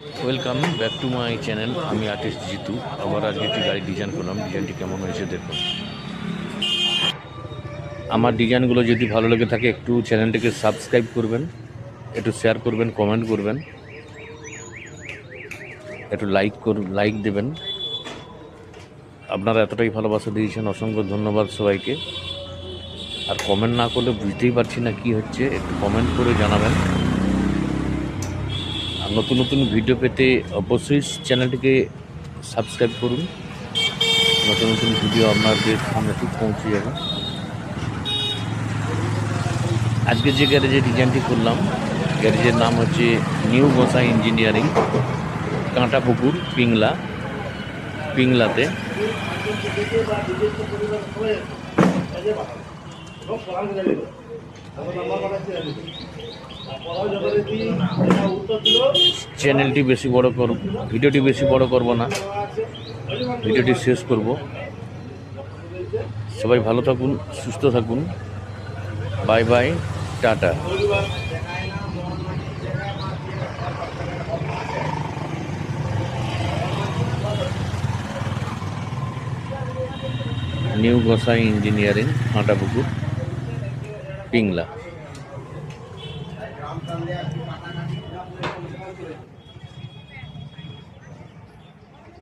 Welcome back to my channel. আমি artist Jitu. আবার আজকে একটি গাড়ি ডিজাইন করলাম। ডিজাইনটি কেমন হয়েছে দেখুন। আমার ডিজাইনগুলো যদি ভালো লেগে থাকে একটু চ্যানেলটিকে সাবস্ক্রাইব করবেন, একটু শেয়ার করবেন, কমেন্ট করবেন, একটু লাইক দেবেন। আপনারা এতটাই ভালোবাসা দিয়েছেন, অসংখ্য ধন্যবাদ সবাইকে। আর কমেন্ট না করলে বুঝতেই পারছি না কি হচ্ছে, একটু কমেন্ট করে জানাবেন। আর নতুন নতুন ভিডিও পেতে অবশ্যই চ্যানেলটিকে সাবস্ক্রাইব করুন। নতুন নতুন ভিডিও আপনাদের সামনে ঠিক পৌঁছে যাবে। আজকে যে গ্যারেজের ডিজাইনটি করলাম, গ্যারেজের নাম হচ্ছে নিউ গোসাই ইঞ্জিনিয়ারিং, কাঁটাপুকুর, পিংলাতে। চ্যানেলটি বেশি বড় করব, ভিডিওটি বেশি বড় করব না, ভিডিওটি শেষ করব। সবাই ভালো থাকুন, সুস্থ থাকুন। Bye bye, tata. নিউ গোসাই ইঞ্জিনিয়ারিং, কাঁটাপুকুর, পিংলা।